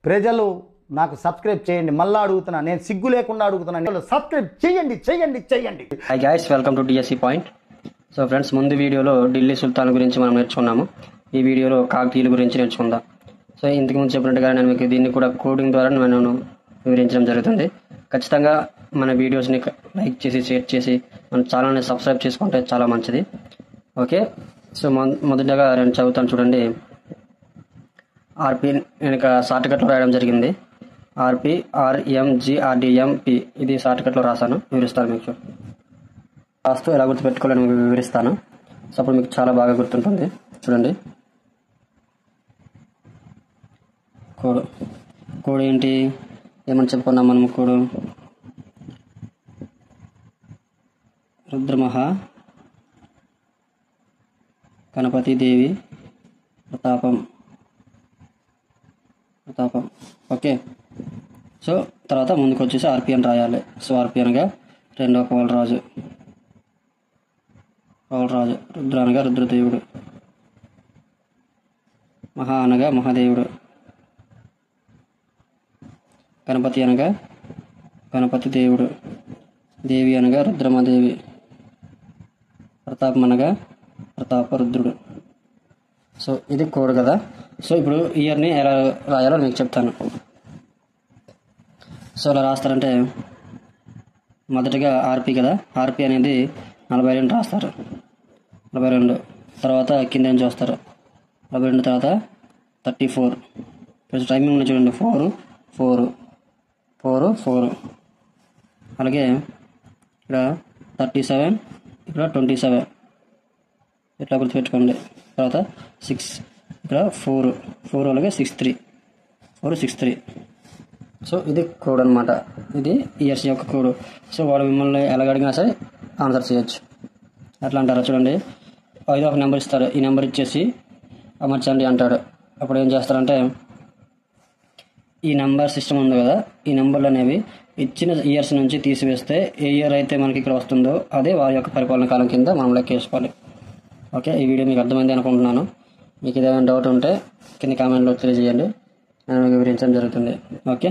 ప్రజలు నాకు సబ్స్క్రైబ్ చేయండి. మళ్ళీ అడుగుతున్నా, నేను సిగ్గు లేకుండా అడుగుతున్నాను, సబ్స్క్రైబ్ చేయండి చేయండి చేయండి. Hi guys, welcome to DSC point. So friends, ముందు వీడియోలో ఢిల్లీ సుల్తాన్ గురించి మనం నేర్చుకున్నాము. ఈ వీడియోలో కాకతీయుల గురించి నేర్చుకుందాం. సో ఇంతకుముందు చెప్పినట్టుగా నేను మీకు దీన్ని కూడా కోడింగ్ ద్వారా నేను వివరించడం జరుగుతుంది. ఖచ్చితంగా మన వీడియోస్ని లైక్ చేసి షేర్ చేసి మన ఛానల్ని సబ్స్క్రైబ్ చేసుకుంటే చాలా మంచిది. ఓకే, సో మొదటగా నేను చదువుతాను చూడండి. ఆర్పి నేను ఇక షార్ట్కట్లో రాయడం జరిగింది. ఆర్పి ఆర్ఎంజిఆర్డిఎంపి ఇది షార్ట్కట్లో రాశాను, వివరిస్తాను మీకు. రాస్తూ ఎలా గుర్తుపెట్టుకోవాలని మీకు వివరిస్తాను. సో అప్పుడు మీకు చాలా బాగా గుర్తుంటుంది. చూడండి, కోడ్ ఏంటి, ఏమని చెప్పుకున్నాం మనం. కోడ్ రుద్రమహా గణపతి దేవి ప్రతాపం. ఓకే, సో తర్వాత ముందుకు వచ్చేసి ఆర్పి అని రాయాలి. సో ఆర్పి అనగా రెండవ పౌలరాజు, రుద్ర అనగా రుద్రదేవుడు, మహా అనగా మహాదేవుడు, గణపతి అనగా గణపతి దేవుడు, దేవి అనగా రుద్రమదేవి, ప్రతాపం అనగా ప్రతాపరుద్రుడు. సో ఇది కోడ్ కదా. సో ఇప్పుడు ఇయర్ని ఎలా రాయాలో మీకు చెప్తాను. సో ఎలా రాస్తారంటే, మొదటిగా ఆర్పి కదా, ఆర్పి అనేది 42 రాస్తారు. 42 తర్వాత కింద నుంచి వస్తారు. 42 తర్వాత 34. కొంచెం టైమింగ్ ఉంది చూడండి. 4 అలాగే ఇక్కడ 37, ఇక్కడ 27 ఇట్లా గుర్తుపెట్టుకోండి. తర్వాత 6, ఇక్కడ 4 అలాగే 6 3. సో ఇది కోడ్ అనమాట. ఇది ఇయర్స్ యొక్క కోడ్. సో వాడు మిమ్మల్ని ఎలాగ అడిగినా సరే ఆన్సర్ చేయొచ్చు. ఎట్లా అంటారా చూడండి, 5వ నెంబర్ ఇస్తారు. ఈ నెంబర్ ఇచ్చేసి అమర్చండి అంటాడు. అప్పుడు ఏం చేస్తారంటే, ఈ నెంబర్ సిస్టమ్ ఉంది కదా, ఈ నెంబర్లు అనేవి ఇచ్చిన ఇయర్స్ నుంచి తీసివేస్తే ఏ ఇయర్ అయితే మనకి ఇక్కడ వస్తుందో అదే వారి యొక్క పరిపాలన కాలం కింద మనం లెక్కేసుకోవాలి. ఓకే, ఈ వీడియో మీకు అర్థమైంది అనుకుంటున్నాను. మీకు ఏదైనా డౌట్ ఉంటే కింద కామెంట్లో తెలియజేయండి, నేను వివరించడం జరుగుతుంది. ఓకే.